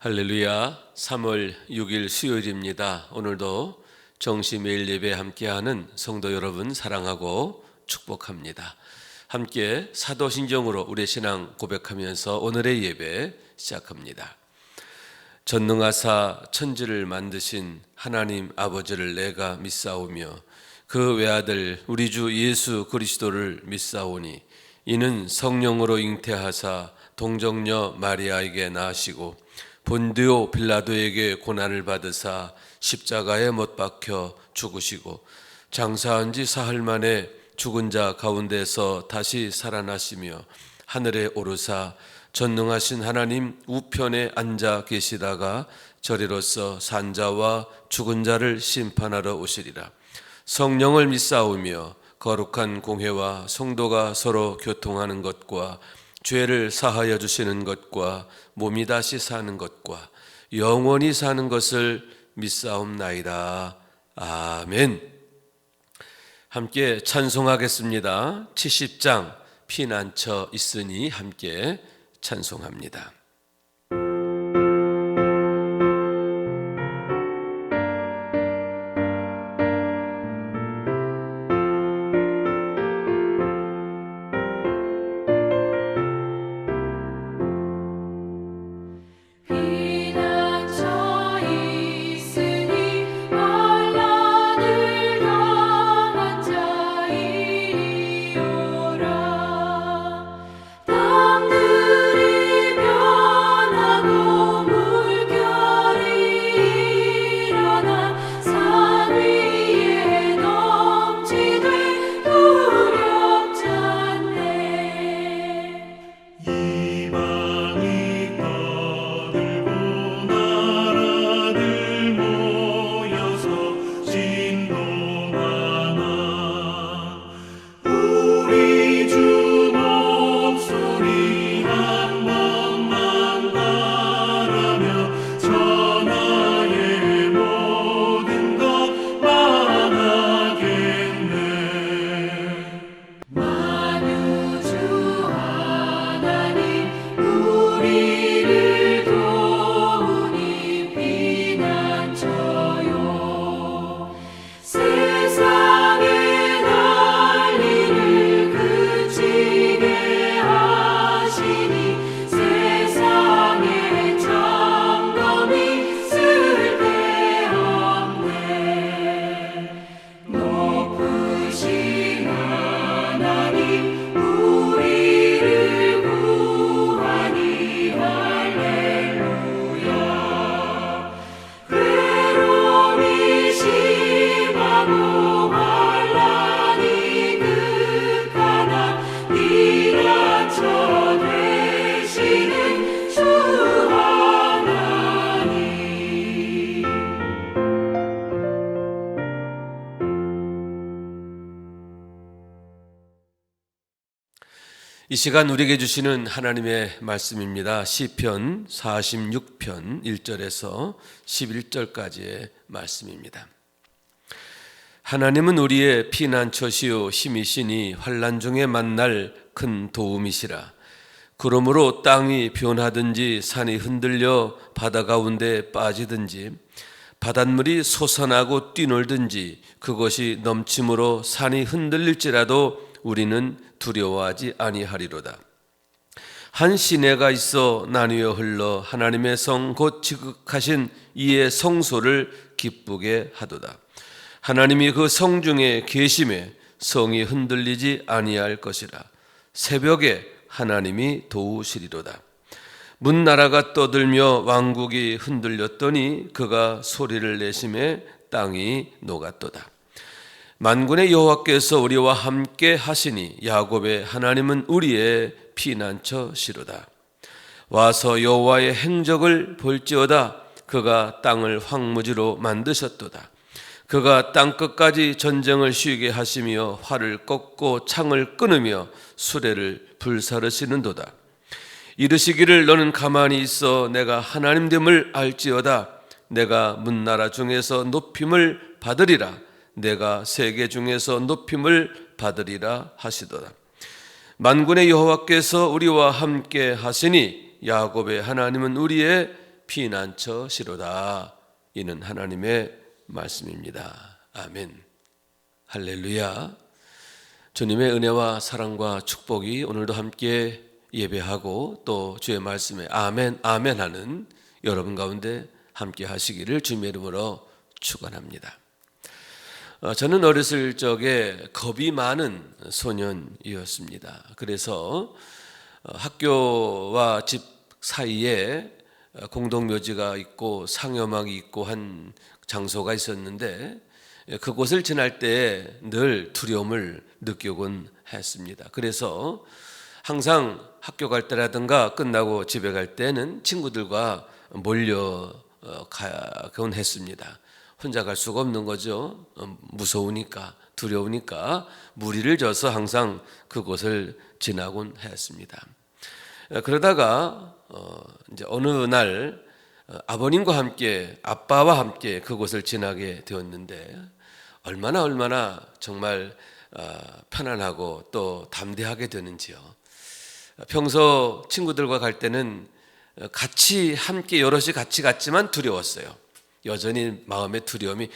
할렐루야. 3월 6일 수요일입니다. 오늘도 정시 매일 예배 함께하는 성도 여러분 사랑하고 축복합니다. 함께 사도신경으로 우리의 신앙 고백하면서 오늘의 예배 시작합니다. 전능하사 천지를 만드신 하나님 아버지를 내가 믿사오며 그 외아들 우리 주 예수 그리스도를 믿사오니 이는 성령으로 잉태하사 동정녀 마리아에게 나시고 본디오 빌라도에게 고난을 받으사 십자가에 못 박혀 죽으시고 장사한 지 사흘 만에 죽은 자 가운데서 다시 살아나시며 하늘에 오르사 전능하신 하나님 우편에 앉아 계시다가 저리로서 산자와 죽은 자를 심판하러 오시리라. 성령을 믿사오며 거룩한 공회와 성도가 서로 교통하는 것과 죄를 사하여 주시는 것과 몸이 다시 사는 것과 영원히 사는 것을 믿사옵나이다. 아멘. 함께 찬송하겠습니다. 70장 피난처 있으니 함께 찬송합니다. 이 시간 우리에게 주시는 하나님의 말씀입니다. 시편 46편 1절에서 11절까지의 말씀입니다. 하나님은 우리의 피난처시요 힘이시니 환난 중에 만날 큰 도움이시라. 그러므로 땅이 변하든지 산이 흔들려 바다 가운데 빠지든지 바닷물이 솟아나고 뛰놀든지 그것이 넘침으로 산이 흔들릴지라도 우리는 두려워하지 아니하리로다. 한 시내가 있어 나뉘어 흘러 하나님의 성 곧 지극하신 이의 성소를 기쁘게 하도다. 하나님이 그 성 중에 계심에 성이 흔들리지 아니할 것이라. 새벽에 하나님이 도우시리로다. 문나라가 떠들며 왕국이 흔들렸더니 그가 소리를 내심에 땅이 녹았도다. 만군의 여호와께서 우리와 함께 하시니 야곱의 하나님은 우리의 피난처시로다. 와서 여호와의 행적을 볼지어다. 그가 땅을 황무지로 만드셨도다. 그가 땅끝까지 전쟁을 쉬게 하시며 활을 꺾고 창을 끊으며 수레를 불사르시는도다. 이르시기를 너는 가만히 있어 내가 하나님됨을 알지어다. 내가 문나라 중에서 높임을 받으리라. 내가 세계 중에서 높임을 받으리라 하시도다. 만군의 여호와께서 우리와 함께 하시니 야곱의 하나님은 우리의 피난처시로다. 이는 하나님의 말씀입니다. 아멘. 할렐루야. 주님의 은혜와 사랑과 축복이 오늘도 함께 예배하고 또 주의 말씀에 아멘 아멘 하는 여러분 가운데 함께 하시기를 주님의 이름으로 축원합니다. 저는 어렸을 적에 겁이 많은 소년이었습니다. 그래서 학교와 집 사이에 공동묘지가 있고 상여막이 있고 한 장소가 있었는데 그곳을 지날 때 늘 두려움을 느끼곤 했습니다. 그래서 항상 학교 갈 때라든가 끝나고 집에 갈 때는 친구들과 몰려가곤 했습니다. 혼자 갈 수가 없는 거죠. 무서우니까, 두려우니까 무리를 져서 항상 그곳을 지나곤 했습니다. 그러다가 이제 어느 날 아버님과 함께, 아빠와 함께 그곳을 지나게 되었는데 얼마나 정말 편안하고 또 담대하게 되는지요. 평소 친구들과 갈 때는 같이 함께 여럿이 같이 갔지만 두려웠어요. 여전히 마음에 두려움이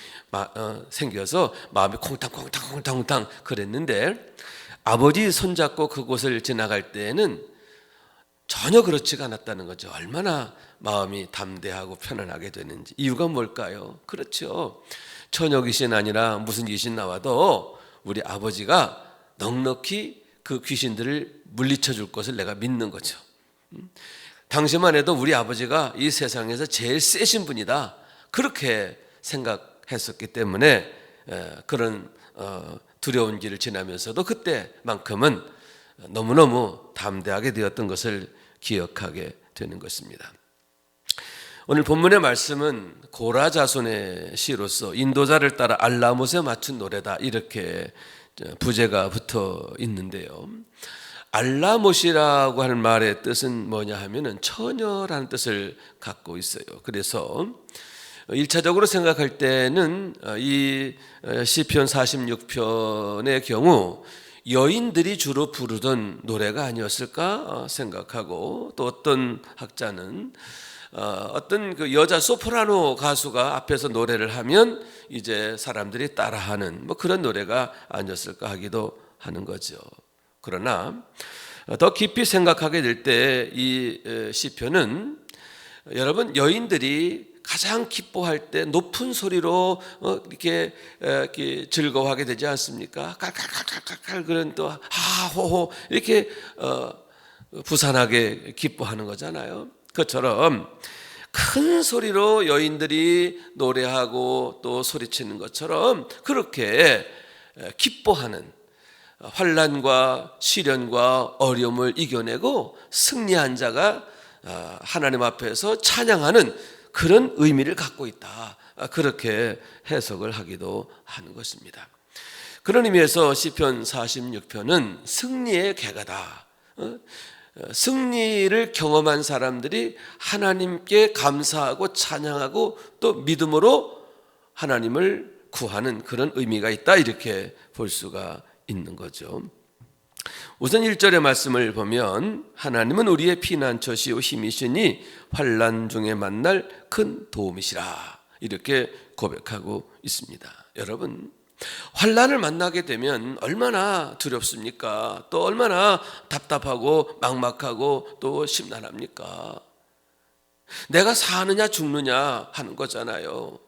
생겨서 마음이 콩탕 그랬는데 아버지 손잡고 그곳을 지나갈 때에는 전혀 그렇지가 않았다는 거죠. 얼마나 마음이 담대하고 편안하게 되는지. 이유가 뭘까요? 그렇죠. 처녀 귀신 아니라 무슨 귀신 나와도 우리 아버지가 넉넉히 그 귀신들을 물리쳐 줄 것을 내가 믿는 거죠. 당시만 해도 우리 아버지가 이 세상에서 제일 세신 분이다. 그렇게 생각했었기 때문에 그런 두려운 길을 지나면서도 그때만큼은 너무너무 담대하게 되었던 것을 기억하게 되는 것입니다. 오늘 본문의 말씀은 고라 자손의 시로서 인도자를 따라 알라못에 맞춘 노래다, 이렇게 부제가 붙어 있는데요. 알라못이라고 하는 말의 뜻은 뭐냐 하면은 처녀라는 뜻을 갖고 있어요. 그래서 1차적으로 생각할 때는 이 시편 46편의 경우 여인들이 주로 부르던 노래가 아니었을까 생각하고, 또 어떤 학자는 어떤 그 여자 소프라노 가수가 앞에서 노래를 하면 이제 사람들이 따라하는 그런 노래가 아니었을까 하기도 하는 거죠. 그러나 더 깊이 생각하게 될 때 이 시편은 여러분 여인들이 가장 기뻐할 때 높은 소리로 이렇게 즐거워하게 되지 않습니까? 깔깔깔깔깔 그런 또 하호호 이렇게 부산하게 기뻐하는 거잖아요. 그것처럼 큰 소리로 여인들이 노래하고 또 소리치는 것처럼 그렇게 기뻐하는, 환난과 시련과 어려움을 이겨내고 승리한 자가 하나님 앞에서 찬양하는 그런 의미를 갖고 있다, 그렇게 해석을 하기도 하는 것입니다. 그런 의미에서 시편 46편은 승리의 개가다. 승리를 경험한 사람들이 하나님께 감사하고 찬양하고 또 믿음으로 하나님을 구하는 그런 의미가 있다, 이렇게 볼 수가 있는 거죠. 우선 1절의 말씀을 보면 하나님은 우리의 피난처시오 힘이시니 환난 중에 만날 큰 도움이시라, 이렇게 고백하고 있습니다. 여러분, 환난을 만나게 되면 얼마나 두렵습니까? 또 얼마나 답답하고 막막하고 또 심란합니까? 내가 사느냐 죽느냐 하는 거잖아요.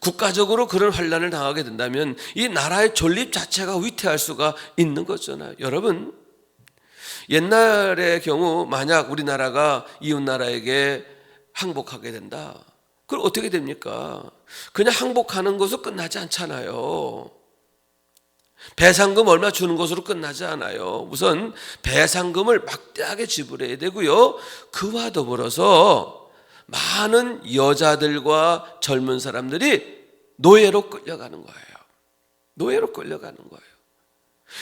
국가적으로 그런 환난을 당하게 된다면 이 나라의 존립 자체가 위태할 수가 있는 거잖아요. 여러분, 옛날의 경우 만약 우리나라가 이웃나라에게 항복하게 된다, 그럼 어떻게 됩니까? 그냥 항복하는 것으로 끝나지 않잖아요. 배상금 얼마 주는 것으로 끝나지 않아요. 우선 배상금을 막대하게 지불해야 되고요, 그와 더불어서 많은 여자들과 젊은 사람들이 노예로 끌려가는 거예요. 노예로 끌려가는 거예요.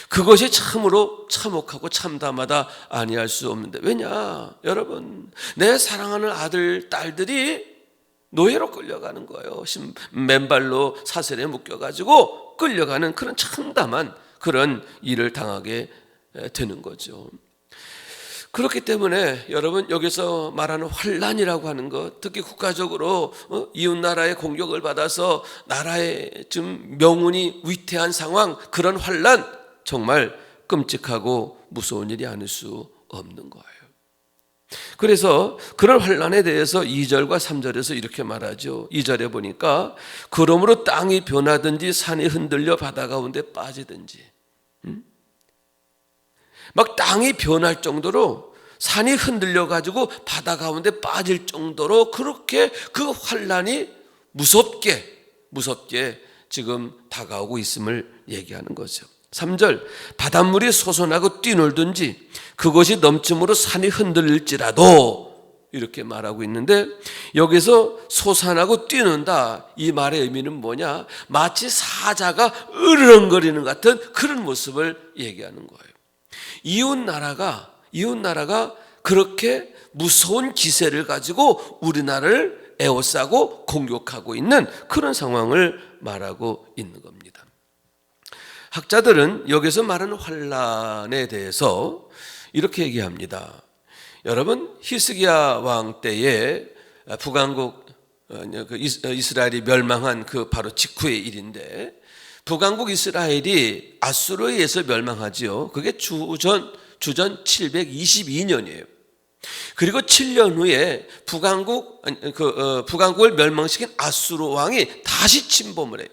그것이 참으로 참혹하고 참담하다 아니할 수 없는데, 왜냐? 여러분, 내 사랑하는 아들, 딸들이 노예로 끌려가는 거예요. 맨발로 사슬에 묶여가지고 끌려가는 그런 참담한 그런 일을 당하게 되는 거죠. 그렇기 때문에 여러분, 여기서 말하는 환난이라고 하는 것, 특히 국가적으로 이웃 나라의 공격을 받아서 나라의 좀 명운이 위태한 상황, 그런 환난, 정말 끔찍하고 무서운 일이 아닐 수 없는 거예요. 그래서 그런 환난에 대해서 2절과 3절에서 이렇게 말하죠. 2절에 보니까 그러므로 땅이 변하든지 산이 흔들려 바다 가운데 빠지든지, 막 땅이 변할 정도로, 산이 흔들려 가지고 바다 가운데 빠질 정도로 그렇게 그 환난이 무섭게 지금 다가오고 있음을 얘기하는 거죠. 3절, 바닷물이 솟아나고 뛰놀든지 그것이 넘침으로 산이 흔들릴지라도, 이렇게 말하고 있는데, 여기서 솟아나고 뛰는다, 이 말의 의미는 뭐냐? 마치 사자가 으르렁거리는 같은 그런 모습을 얘기하는 거예요. 이웃 나라가 그렇게 무서운 기세를 가지고 우리나라를 에워싸고 공격하고 있는 그런 상황을 말하고 있는 겁니다. 학자들은 여기서 말하는 환난에 대해서 이렇게 얘기합니다. 여러분, 히스기야 왕 때에 북왕국, 이스라엘이 멸망한 그 바로 직후의 일인데, 북왕국 이스라엘이 아수르에 의해서 멸망하지요. 그게 주전 722년이에요. 그리고 7년 후에 북왕국을 멸망시킨 아수르 왕이 다시 침범을 해요.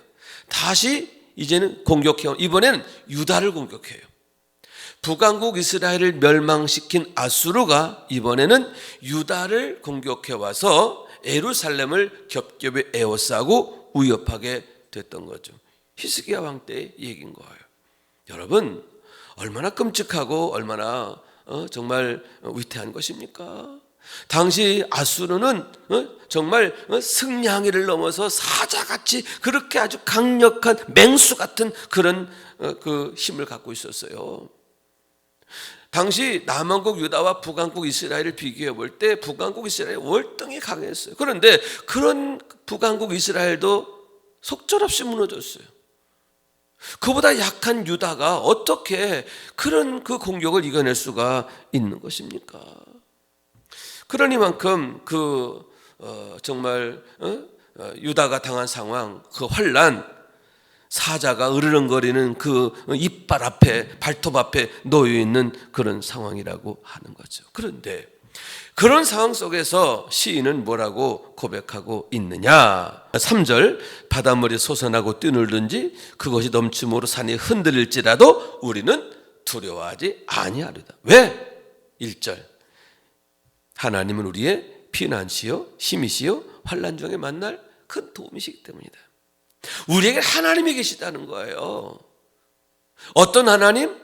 다시 이제는 공격해요. 이번에는 유다를 공격해요. 북왕국 이스라엘을 멸망시킨 아수르가 이번에는 유다를 공격해 와서 예루살렘을 겹겹이 에워싸고 위협하게 됐던 거죠. 히스기야 왕 때의 얘기인 거예요. 여러분, 얼마나 끔찍하고 얼마나 정말 위태한 것입니까? 당시 아수르는 정말 승냥이를 넘어서 사자같이 그렇게 아주 강력한 맹수 같은 그런 그 힘을 갖고 있었어요. 당시 남왕국 유다와 북왕국 이스라엘을 비교해 볼 때 북왕국 이스라엘이 월등히 강했어요. 그런데 그런 북왕국 이스라엘도 속절없이 무너졌어요. 그보다 약한 유다가 어떻게 그런 그 공격을 이겨낼 수가 있는 것입니까? 그러니만큼 정말 유다가 당한 상황, 그 환난, 사자가 으르렁거리는 그 이빨 앞에, 발톱 앞에 놓여 있는 그런 상황이라고 하는 거죠. 그런데 그런 상황 속에서 시인은 뭐라고 고백하고 있느냐? 3절, 바닷물이 솟아나고 뛰놀든지 그것이 넘침으로 산이 흔들릴지라도 우리는 두려워하지 아니하리다. 왜? 1절, 하나님은 우리의 피난시요 힘이시요 환난 중에 만날 큰 도움이시기 때문이다. 우리에게 하나님이 계시다는 거예요. 어떤 하나님?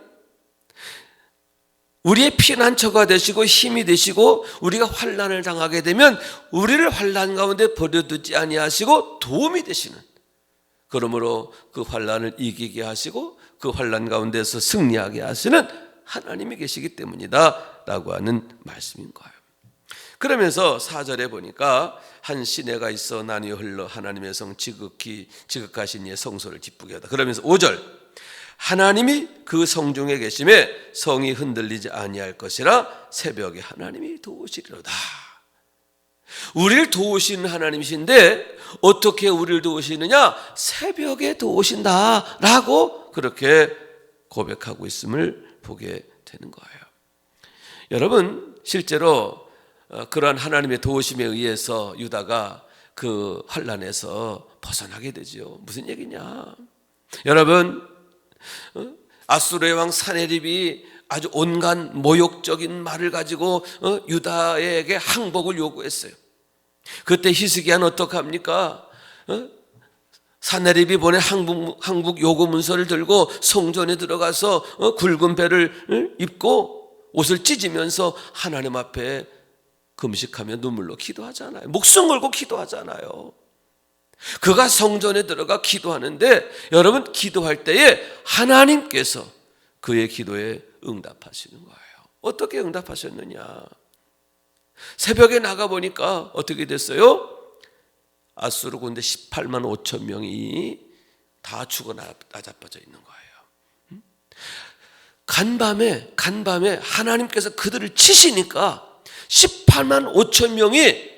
우리의 피난처가 되시고 힘이 되시고, 우리가 환난을 당하게 되면 우리를 환난 가운데 버려두지 아니하시고 도움이 되시는, 그러므로 그 환난을 이기게 하시고 그 환난 가운데서 승리하게 하시는 하나님이 계시기 때문이다 라고 하는 말씀인 거예요. 그러면서 4절에 보니까 한 시내가 있어 나뉘어 흘러 하나님의 성 지극하신 이의 성소를 기쁘게 하다. 그러면서 5절, 하나님이 그 성중에 계심에 성이 흔들리지 아니할 것이라 새벽에 하나님이 도우시리로다. 우리를 도우시는 하나님이신데 어떻게 우리를 도우시느냐? 새벽에 도우신다라고 그렇게 고백하고 있음을 보게 되는 거예요. 여러분, 실제로 그러한 하나님의 도우심에 의해서 유다가 그 환난에서 벗어나게 되죠. 무슨 얘기냐? 여러분, 아수르의 왕 사네립이 아주 온갖 모욕적인 말을 가지고 유다에게 항복을 요구했어요. 그때 히스기야는 어떻게 합니까? 사네립이 보낸 항복 요구 문서를 들고 성전에 들어가서 굵은 배를 입고 옷을 찢으면서 하나님 앞에 금식하며 눈물로 기도하잖아요. 목숨 걸고 기도하잖아요. 그가 성전에 들어가 기도하는데, 여러분, 기도할 때에 하나님께서 그의 기도에 응답하시는 거예요. 어떻게 응답하셨느냐? 새벽에 나가보니까 어떻게 됐어요? 아수르 군대 18만 5천 명이 다 죽어 나자빠져 있는 거예요. 간밤에 하나님께서 그들을 치시니까 18만 5천 명이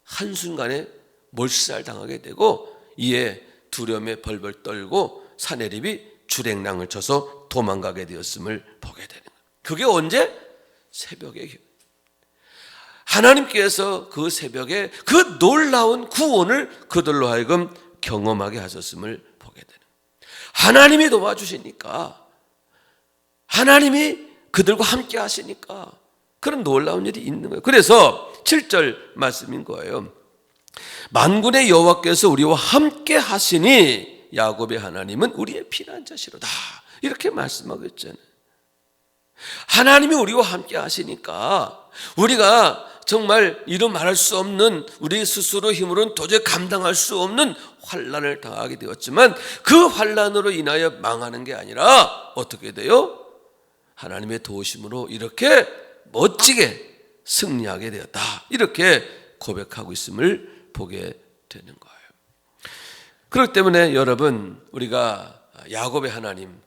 한순간에 몰살당하게 되고, 이에 두려움에 벌벌 떨고 사내립이 주랭랑을 쳐서 도망가게 되었음을 보게 되는 거예요. 그게 언제? 새벽에. 하나님께서 그 새벽에 그 놀라운 구원을 그들로 하여금 경험하게 하셨음을 보게 되는 거예요. 하나님이 도와주시니까, 하나님이 그들과 함께 하시니까 그런 놀라운 일이 있는 거예요. 그래서 7절 말씀인 거예요. 만군의 여호와께서 우리와 함께 하시니 야곱의 하나님은 우리의 피난자시로다, 이렇게 말씀하고 있잖아요. 하나님이 우리와 함께 하시니까 우리가 정말 이루 말할 수 없는, 우리 스스로 힘으로는 도저히 감당할 수 없는 환난을 당하게 되었지만, 그 환난으로 인하여 망하는 게 아니라 어떻게 돼요? 하나님의 도우심으로 이렇게 멋지게 승리하게 되었다, 이렇게 고백하고 있음을 보게 되는 거예요. 그렇기 때문에 여러분, 우리가 야곱의 하나님,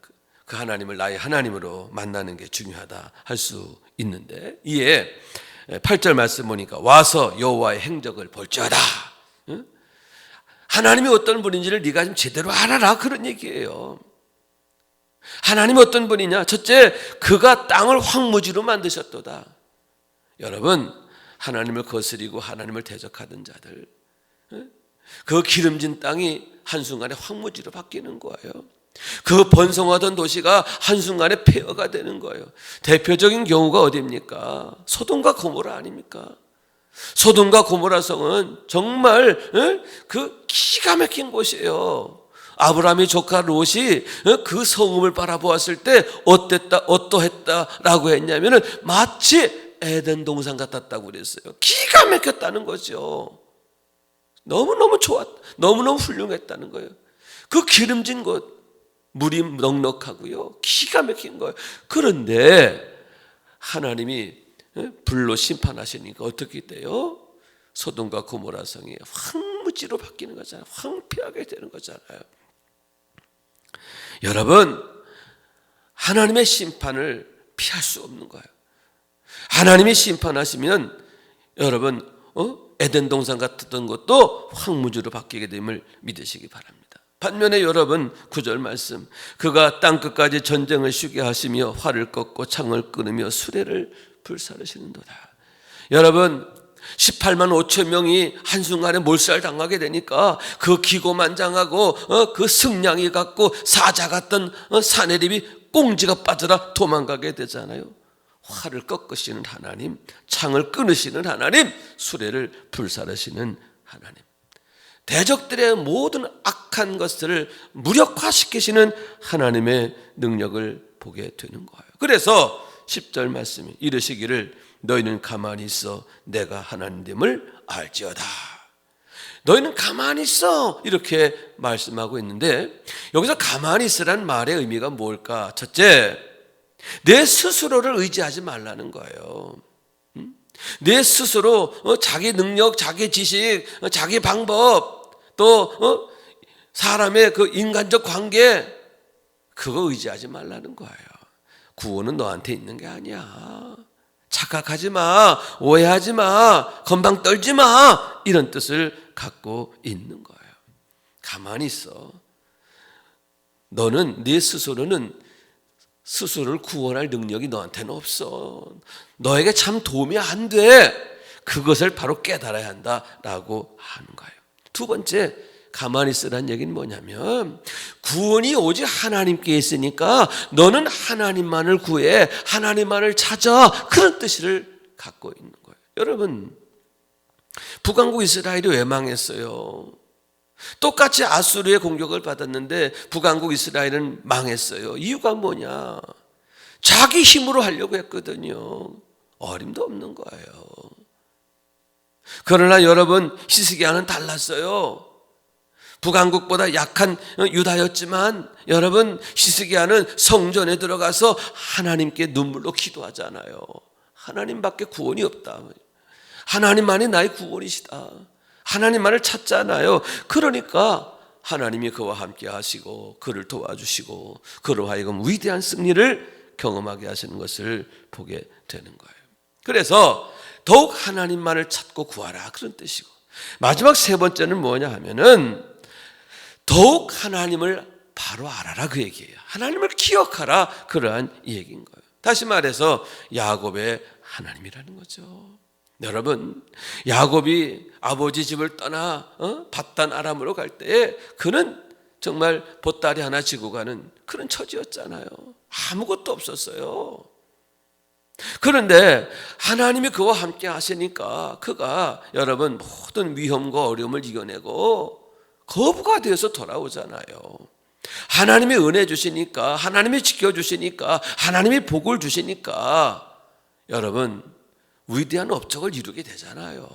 그 하나님을 나의 하나님으로 만나는 게 중요하다 할 수 있는데, 이에 8절 말씀 보니까 와서 여호와의 행적을 볼지어다. 하나님이 어떤 분인지를 네가 좀 제대로 알아라, 그런 얘기예요. 하나님이 어떤 분이냐? 첫째, 그가 땅을 황무지로 만드셨도다. 여러분, 하나님을 거스리고 하나님을 대적하던 자들, 그 기름진 땅이 한순간에 황무지로 바뀌는 거예요. 그 번성하던 도시가 한순간에 폐허가 되는 거예요. 대표적인 경우가 어디입니까? 소돔과 고모라 아닙니까? 소돔과 고모라 성은 정말 그 기가 막힌 곳이에요. 아브라함의 조카 롯이 그 성읍을 바라보았을 때 어떠했다라고 했냐면은 마치 에덴 동산 같았다고 그랬어요. 기가 막혔다는 거죠. 너무너무 너무너무 훌륭했다는 거예요. 그 기름진 곳, 물이 넉넉하고요, 기가 막힌 거예요. 그런데 하나님이 불로 심판하시니까 어떻게 돼요? 소돔과 고모라 성이 황무지로 바뀌는 거잖아요. 황폐하게 되는 거잖아요. 여러분, 하나님의 심판을 피할 수 없는 거예요. 하나님이 심판하시면 여러분, 에덴 동산 같았던 것도 황무지로 바뀌게 됨을 믿으시기 바랍니다. 반면에 여러분, 9절 말씀, 그가 땅끝까지 전쟁을 쉬게 하시며 활을 꺾고 창을 끊으며 수레를 불사르시는도다. 여러분, 18만 5천 명이 한순간에 몰살당하게 되니까 그 기고만장하고 그 승냥이 같고 사자 같던 사내립이 꽁지가 빠져라 도망가게 되잖아요. 활을 꺾으시는 하나님, 창을 끊으시는 하나님, 수레를 불사르시는 하나님, 대적들의 모든 악한 것들을 무력화시키시는 하나님의 능력을 보게 되는 거예요. 그래서 10절 말씀이 이르시기를 너희는 가만히 있어 내가 하나님됨을 알지어다. 너희는 가만히 있어, 이렇게 말씀하고 있는데, 여기서 가만히 있으라는 말의 의미가 뭘까? 첫째, 내 스스로를 의지하지 말라는 거예요. 내 스스로 자기 능력, 자기 지식, 자기 방법, 또 사람의 그 인간적 관계, 그거 의지하지 말라는 거예요. 구원은 너한테 있는 게 아니야. 착각하지 마, 오해하지 마, 건방 떨지 마, 이런 뜻을 갖고 있는 거예요. 가만히 있어. 너는 네 스스로는 스스로를 구원할 능력이 너한테는 없어. 너에게 참 도움이 안 돼. 그것을 바로 깨달아야 한다라고 하는 거예요. 두 번째, 가만히 있으라는 얘기는 뭐냐면, 구원이 오직 하나님께 있으니까 너는 하나님만을 구해, 하나님만을 찾아, 그런 뜻을 갖고 있는 거예요. 여러분, 북왕국 이스라엘이 왜 망했어요? 똑같이 아수르의 공격을 받았는데 북왕국 이스라엘은 망했어요. 이유가 뭐냐? 자기 힘으로 하려고 했거든요. 어림도 없는 거예요. 그러나 여러분, 히스기야는 달랐어요. 북왕국보다 약한 유다였지만 여러분, 히스기야는 성전에 들어가서 하나님께 눈물로 기도하잖아요. 하나님밖에 구원이 없다. 하나님만이 나의 구원이시다. 하나님만을 찾잖아요. 그러니까 하나님이 그와 함께 하시고 그를 도와주시고 그로 하여금 위대한 승리를 경험하게 하시는 것을 보게 되는 거예요. 그래서 더욱 하나님만을 찾고 구하라, 그런 뜻이고, 마지막 세 번째는 뭐냐 하면은 더욱 하나님을 바로 알아라, 그 얘기예요. 하나님을 기억하라, 그러한 얘기인 거예요. 다시 말해서 야곱의 하나님이라는 거죠. 여러분, 야곱이 아버지 집을 떠나 밧단 아람으로 갈 때에 그는 정말 보따리 하나 지고 가는 그런 처지였잖아요. 아무것도 없었어요. 그런데 하나님이 그와 함께 하시니까 그가 여러분 모든 위험과 어려움을 이겨내고 거부가 되어서 돌아오잖아요. 하나님이 은혜 주시니까, 하나님이 지켜주시니까, 하나님이 복을 주시니까 여러분 위대한 업적을 이루게 되잖아요.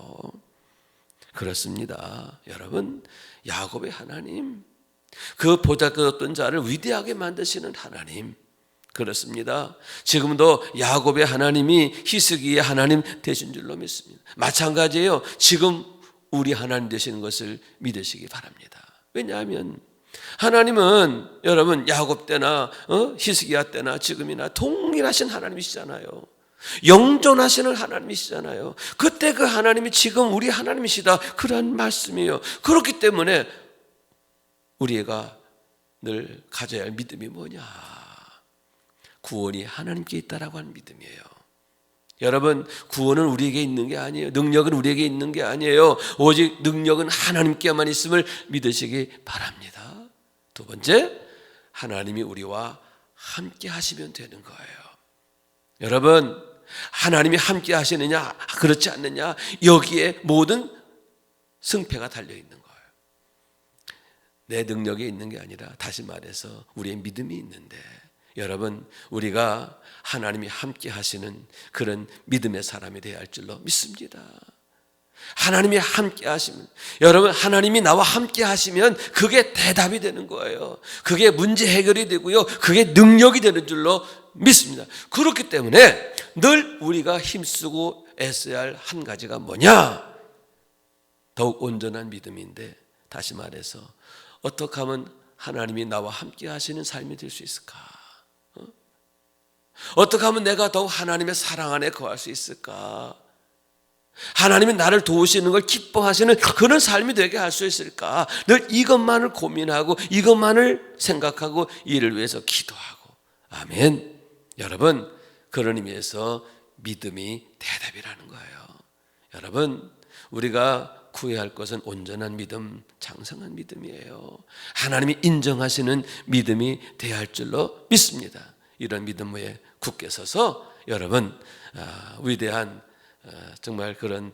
그렇습니다. 여러분, 야곱의 하나님, 그 보잘것없던 자를 위대하게 만드시는 하나님, 그렇습니다. 지금도 야곱의 하나님이 히스기의 하나님 되신 줄로 믿습니다. 마찬가지예요. 지금 우리 하나님 되시는 것을 믿으시기 바랍니다. 왜냐하면 하나님은 여러분 야곱 때나 히스기야 때나 지금이나 동일하신 하나님이시잖아요. 영존하시는 하나님이시잖아요. 그때 그 하나님이 지금 우리 하나님이시다, 그런 말씀이에요. 그렇기 때문에 우리가 늘 가져야 할 믿음이 뭐냐? 구원이 하나님께 있다라고 하는 믿음이에요. 여러분, 구원은 우리에게 있는 게 아니에요. 능력은 우리에게 있는 게 아니에요. 오직 능력은 하나님께만 있음을 믿으시기 바랍니다. 두 번째, 하나님이 우리와 함께 하시면 되는 거예요. 여러분, 하나님이 함께 하시느냐 그렇지 않느냐, 여기에 모든 승패가 달려있는 거예요. 내 능력이 있는 게 아니라, 다시 말해서 우리의 믿음이 있는데, 여러분, 우리가 하나님이 함께 하시는 그런 믿음의 사람이 되어야 할 줄로 믿습니다. 하나님이 함께 하시면, 여러분, 하나님이 나와 함께 하시면 그게 대답이 되는 거예요. 그게 문제 해결이 되고요, 그게 능력이 되는 줄로 믿습니다. 그렇기 때문에 늘 우리가 힘쓰고 애써야 할 한 가지가 뭐냐? 더욱 온전한 믿음인데, 다시 말해서 어떻게 하면 하나님이 나와 함께 하시는 삶이 될 수 있을까? 어떻게 하면 내가 더욱 하나님의 사랑 안에 거할 수 있을까? 하나님이 나를 도우시는 걸 기뻐하시는 그런 삶이 되게 할 수 있을까? 늘 이것만을 고민하고 이것만을 생각하고 이를 위해서 기도하고. 아멘. 여러분, 그런 의미에서 믿음이 대답이라는 거예요. 여러분, 우리가 구해야 할 것은 온전한 믿음, 장성한 믿음이에요. 하나님이 인정하시는 믿음이 되어야 할 줄로 믿습니다. 이런 믿음 위에 굳게 서서 여러분 위대한 정말 그런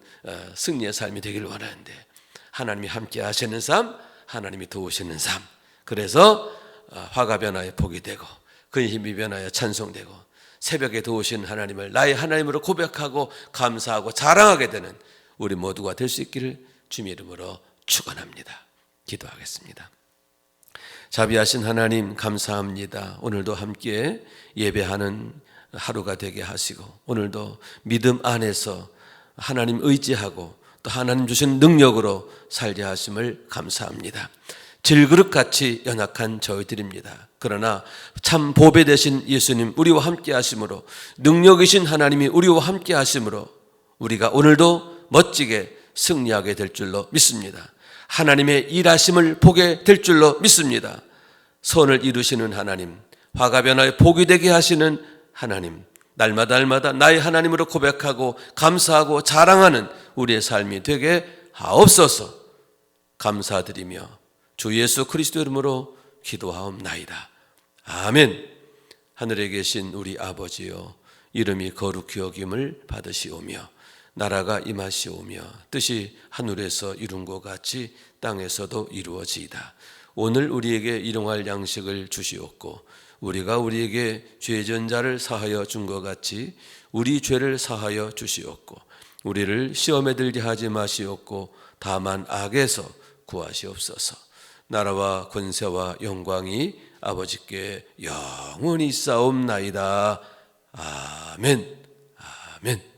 승리의 삶이 되기를 원하는데, 하나님이 함께 하시는 삶, 하나님이 도우시는 삶, 그래서 화가 변하여 복이 되고 그의 힘이 변하여 찬송되고 새벽에 도우시는 하나님을 나의 하나님으로 고백하고 감사하고 자랑하게 되는 우리 모두가 될 수 있기를 주님의 이름으로 축원합니다. 기도하겠습니다. 자비하신 하나님, 감사합니다. 오늘도 함께 예배하는 하루가 되게 하시고, 오늘도 믿음 안에서 하나님 의지하고 또 하나님 주신 능력으로 살게 하심을 감사합니다. 질그릇같이 연약한 저희들입니다. 그러나 참 보배 되신 예수님 우리와 함께 하심으로, 능력이신 하나님이 우리와 함께 하심으로 우리가 오늘도 멋지게 승리하게 될 줄로 믿습니다. 하나님의 일하심을 보게 될 줄로 믿습니다. 선을 이루시는 하나님, 화가 변하여 복이 되게 하시는 하나님, 날마다 나의 하나님으로 고백하고 감사하고 자랑하는 우리의 삶이 되게 하옵소서. 감사드리며 주 예수 그리스도 이름으로 기도하옵나이다. 아멘. 하늘에 계신 우리 아버지여, 이름이 거룩히 여김을 받으시오며 나라가 임하시오며 뜻이 하늘에서 이룬 것 같이 땅에서도 이루어지이다. 오늘 우리에게 일용할 양식을 주시옵고 우리가 우리에게 죄진 자를 사하여 준 것 같이 우리 죄를 사하여 주시옵고 우리를 시험에 들게 하지 마시옵고 다만 악에서 구하시옵소서. 나라와 권세와 영광이 아버지께 영원히 있사옵나이다. 아멘. 아멘.